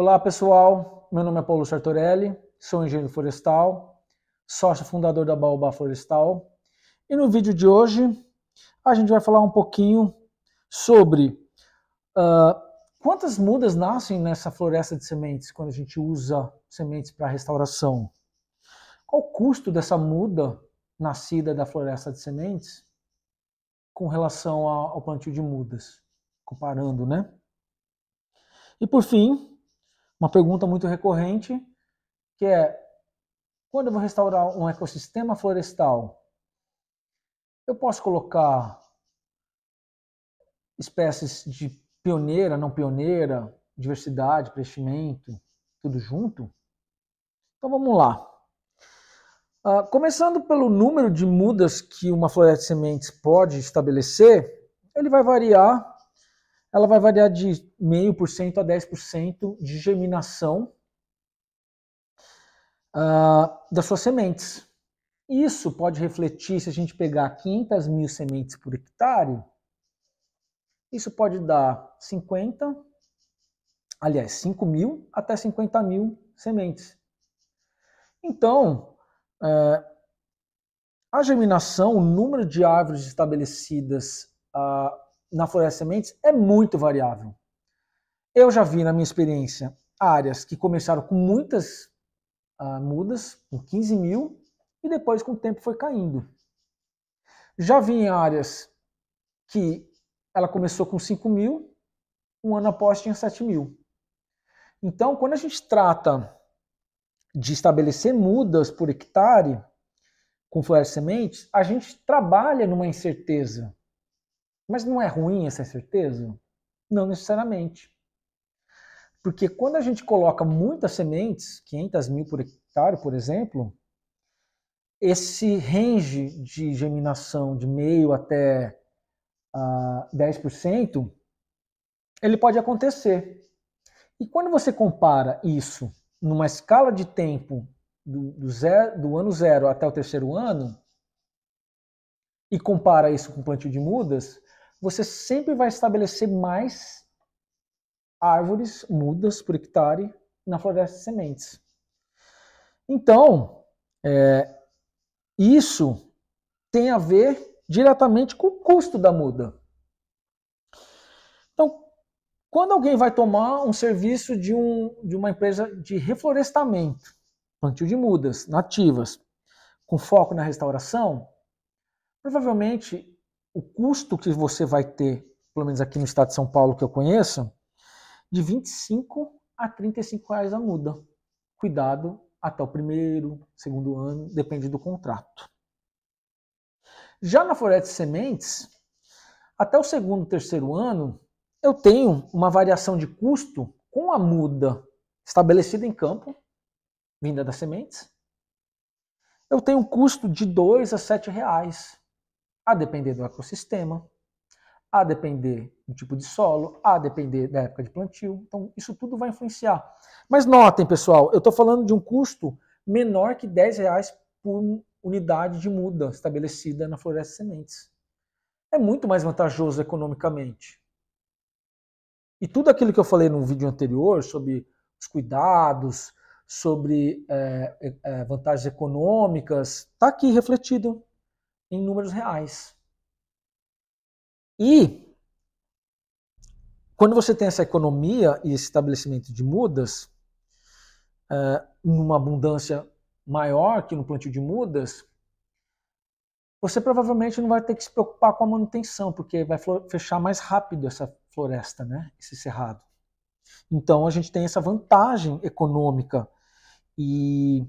Olá pessoal, meu nome é Paulo Sartorelli, sou engenheiro florestal, sócio fundador da Baobá Florestal e no vídeo de hoje a gente vai falar um pouquinho sobre quantas mudas nascem nessa floresta de sementes quando a gente usa sementes para restauração. Qual o custo dessa muda nascida da floresta de sementes com relação ao plantio de mudas, comparando, né? E por fim, uma pergunta muito recorrente, que é, quando eu vou restaurar um ecossistema florestal, eu posso colocar espécies de pioneira, não pioneira, diversidade, crescimento, tudo junto? Então vamos lá. Começando pelo número de mudas que uma floresta de sementes pode estabelecer, ela vai variar de 0,5% a 10% de germinação das suas sementes. Isso pode refletir, se a gente pegar 500 mil sementes por hectare, isso pode dar 5 mil até 50 mil sementes. Então, a germinação, o número de árvores estabelecidas na floresta de sementes é muito variável. Eu já vi, na minha experiência, áreas que começaram com muitas mudas, com 15 mil, e depois com o tempo foi caindo. Já vi em áreas que ela começou com 5 mil, um ano após tinha 7 mil. Então, quando a gente trata de estabelecer mudas por hectare com floresta de sementes, a gente trabalha numa incerteza. Mas não é ruim essa incerteza? Não necessariamente. Porque quando a gente coloca muitas sementes, 500 mil por hectare, por exemplo, esse range de germinação de meio até 10%, ele pode acontecer. E quando você compara isso numa escala de tempo do ano 0 até o 3º ano, e compara isso com o plantio de mudas, você sempre vai estabelecer mais árvores, mudas por hectare na floresta de sementes. Então, isso tem a ver diretamente com o custo da muda. Então, quando alguém vai tomar um serviço de uma empresa de reflorestamento, plantio de mudas nativas, com foco na restauração, provavelmente o custo que você vai ter, pelo menos aqui no estado de São Paulo que eu conheço, de 25 a 35 reais a muda. Cuidado até o 1º, 2º ano, depende do contrato. Já na floresta de sementes, até o 2º, 3º ano, eu tenho uma variação de custo com a muda estabelecida em campo, vinda das sementes. Eu tenho um custo de 2 a 7 reais, a depender do ecossistema, a depender do tipo de solo, a depender da época de plantio. Então, isso tudo vai influenciar. Mas notem, pessoal, eu estou falando de um custo menor que 10 reais por unidade de muda estabelecida na floresta de sementes. É muito mais vantajoso economicamente. E tudo aquilo que eu falei no vídeo anterior sobre os cuidados, sobre vantagens econômicas, está aqui refletido em números reais. E quando você tem essa economia e esse estabelecimento de mudas, numa abundância maior que no plantio de mudas, você provavelmente não vai ter que se preocupar com a manutenção, porque vai fechar mais rápido essa floresta, né? Esse cerrado. Então a gente tem essa vantagem econômica. E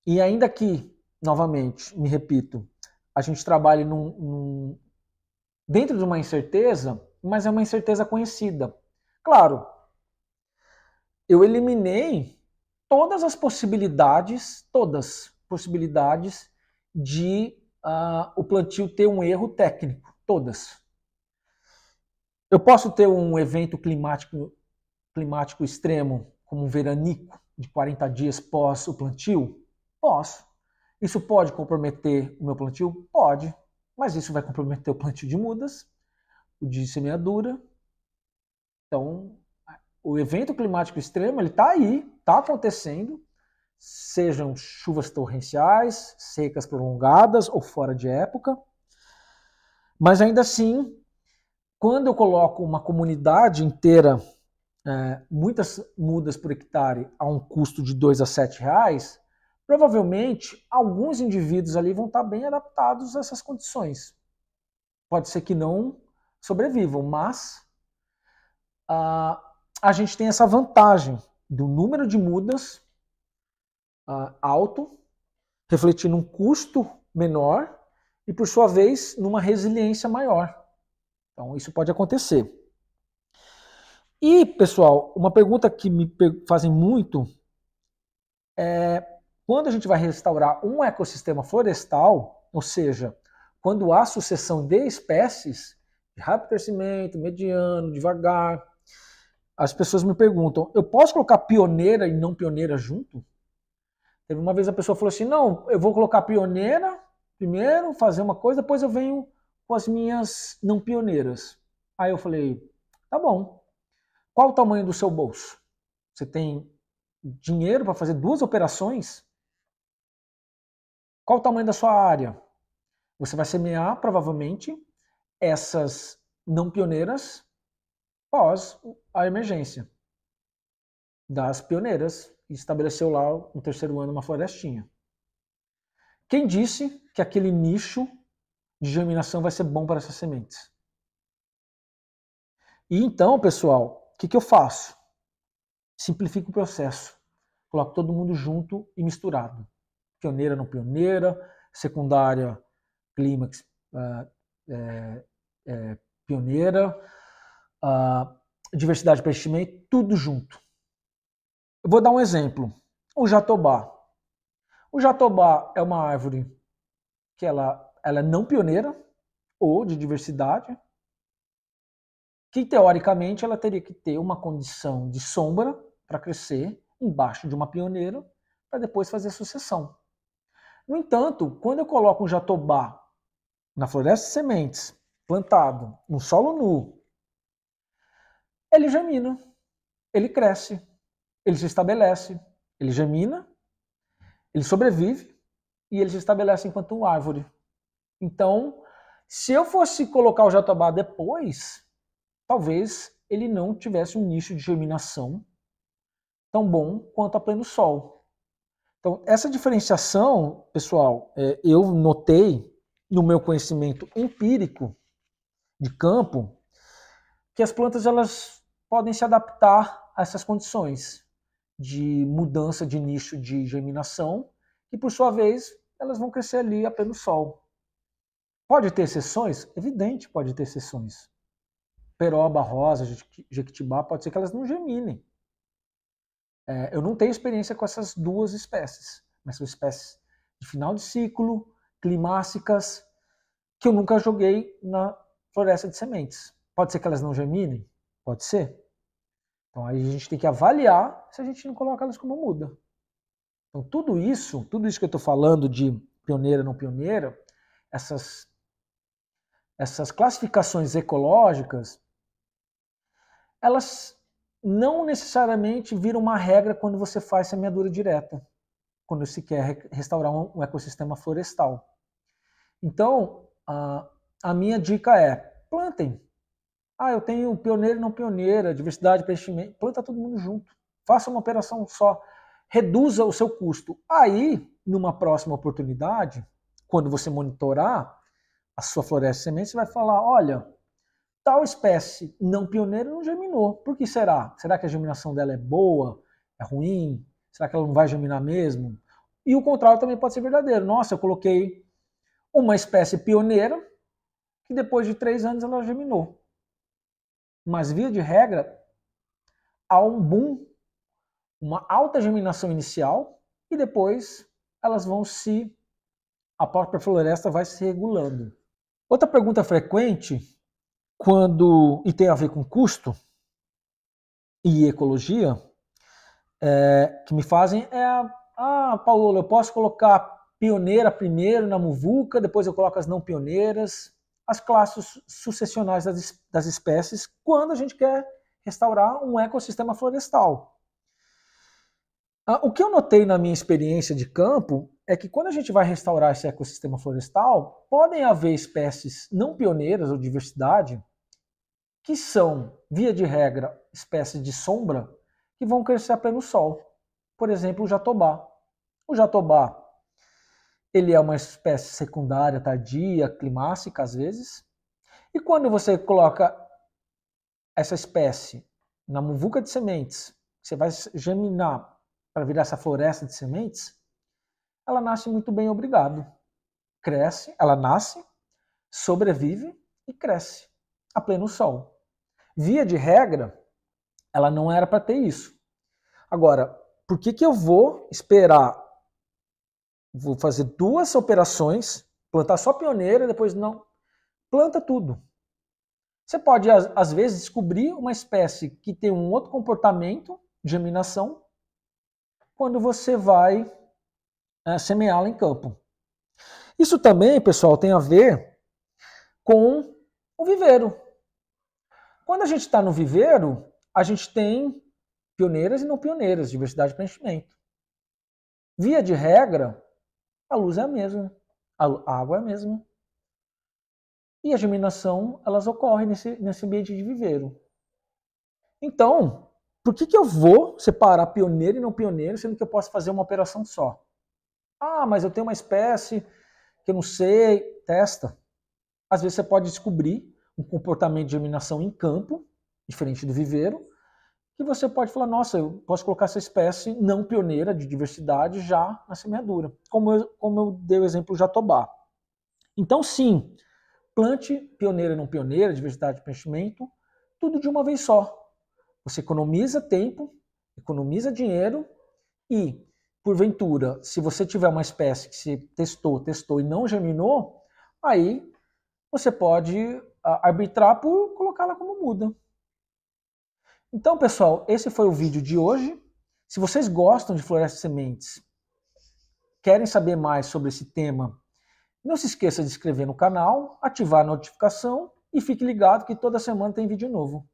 ainda que, novamente, me repito, a gente trabalhe dentro de uma incerteza, mas é uma incerteza conhecida. Claro, eu eliminei todas as possibilidades de o plantio ter um erro técnico, todas. Eu posso ter um evento climático extremo, como um veranico de 40 dias pós o plantio? Posso. Isso pode comprometer o meu plantio? Pode. Mas isso vai comprometer o plantio de mudas, o de semeadura. Então, o evento climático extremo, ele está aí, está acontecendo, sejam chuvas torrenciais, secas prolongadas ou fora de época, mas ainda assim, quando eu coloco uma comunidade inteira, muitas mudas por hectare a um custo de 2 a 7 reais, provavelmente alguns indivíduos ali vão estar bem adaptados a essas condições. Pode ser que não sobrevivam, mas a gente tem essa vantagem do número de mudas alto, refletindo um custo menor e, por sua vez, numa resiliência maior. Então, isso pode acontecer. E, pessoal, uma pergunta que me fazem muito é quando a gente vai restaurar um ecossistema florestal, ou seja, quando há sucessão de espécies, de rápido crescimento, mediano, devagar, as pessoas me perguntam, eu posso colocar pioneira e não pioneira junto? Teve uma vez a pessoa falou assim, não, eu vou colocar pioneira primeiro, fazer uma coisa, depois eu venho com as minhas não pioneiras. Aí eu falei, tá bom. Qual o tamanho do seu bolso? Você tem dinheiro para fazer 2 operações? Qual o tamanho da sua área? Você vai semear, provavelmente, essas não pioneiras pós a emergência das pioneiras e estabeleceu lá no 3º ano uma florestinha. Quem disse que aquele nicho de germinação vai ser bom para essas sementes? E então, pessoal, o que eu faço? Simplifico o processo. Coloco todo mundo junto e misturado. Pioneira, não pioneira, secundária, clímax, pioneira, diversidade de preenchimento, tudo junto. Eu vou dar um exemplo. O jatobá. O jatobá é uma árvore que ela é não pioneira ou de diversidade, que teoricamente ela teria que ter uma condição de sombra para crescer embaixo de uma pioneira para depois fazer sucessão. No entanto, quando eu coloco um jatobá na floresta de sementes, plantado, no solo nu, ele germina, ele cresce, ele se estabelece, ele germina, ele sobrevive e ele se estabelece enquanto árvore. Então, se eu fosse colocar o jatobá depois, talvez ele não tivesse um nicho de germinação tão bom quanto a pleno sol. Então, essa diferenciação, pessoal, eu notei no meu conhecimento empírico de campo que as plantas elas podem se adaptar a essas condições de mudança de nicho de germinação e, por sua vez, elas vão crescer ali a pleno sol. Pode ter exceções? Evidente, pode ter exceções. Peroba, rosa, jequitibá, pode ser que elas não germinem. Eu não tenho experiência com essas 2 espécies, mas são espécies de final de ciclo, climáxicas, que eu nunca joguei na floresta de sementes. Pode ser que elas não germinem? Pode ser. Então aí a gente tem que avaliar se a gente não coloca elas como muda. Então tudo isso que eu estou falando de pioneira, não pioneira, essas classificações ecológicas, elas não necessariamente viram uma regra quando você faz semeadura direta, quando se quer restaurar um ecossistema florestal. Então, a minha dica é, plantem. Eu tenho pioneira e não pioneira, diversidade, preenchimento, planta todo mundo junto. Faça uma operação só. Reduza o seu custo. Aí, numa próxima oportunidade, quando você monitorar a sua floresta de sementes, você vai falar, olha, tal espécie não pioneira não germinou. Por que será? Será que a germinação dela é boa? É ruim? Será que ela não vai germinar mesmo? E o contrário também pode ser verdadeiro. Nossa, eu coloquei uma espécie pioneira que depois de 3 anos ela germinou. Mas, via de regra, há um boom, uma alta germinação inicial e depois elas vão a própria floresta vai se regulando. Outra pergunta frequente, e tem a ver com custo e ecologia, que me fazem Paulo, eu posso colocar pioneira primeiro na muvuca, depois eu coloco as não pioneiras, as classes sucessionais das espécies, quando a gente quer restaurar um ecossistema florestal. O que eu notei na minha experiência de campo é que quando a gente vai restaurar esse ecossistema florestal, podem haver espécies não pioneiras ou diversidade que são, via de regra, espécies de sombra que vão crescer a pleno sol. Por exemplo, o jatobá. O jatobá, ele é uma espécie secundária, tardia, climácica às vezes. E quando você coloca essa espécie na muvuca de sementes, você vai germinar para virar essa floresta de sementes, ela nasce muito bem, obrigado. Cresce, ela nasce, sobrevive e cresce a pleno sol. Via de regra, ela não era para ter isso. Agora, por que eu vou esperar? Vou fazer 2 operações, plantar só pioneira, depois não. Planta tudo. Você pode, às vezes, descobrir uma espécie que tem um outro comportamento de germinação quando você vai semeá-la em campo. Isso também, pessoal, tem a ver com o viveiro. Quando a gente está no viveiro, a gente tem pioneiras e não pioneiras, diversidade de preenchimento. Via de regra, a luz é a mesma, a água é a mesma. E a germinação, elas ocorrem nesse ambiente de viveiro. Então, por que eu vou separar pioneiro e não pioneiro, sendo que eu posso fazer uma operação só? Ah, mas eu tenho uma espécie que eu não sei, testa. Às vezes você pode descobrir um comportamento de germinação em campo, diferente do viveiro, que você pode falar, nossa, eu posso colocar essa espécie não pioneira de diversidade já na semeadura, como eu dei o exemplo do jatobá. Então, sim, plante pioneira e não pioneira, diversidade de preenchimento, tudo de uma vez só. Você economiza tempo, economiza dinheiro e, porventura, se você tiver uma espécie que você testou e não germinou, aí você pode arbitrar por colocá-la como muda. Então, pessoal, esse foi o vídeo de hoje. Se vocês gostam de floresta de sementes, querem saber mais sobre esse tema, não se esqueça de se inscrever no canal, ativar a notificação e fique ligado que toda semana tem vídeo novo.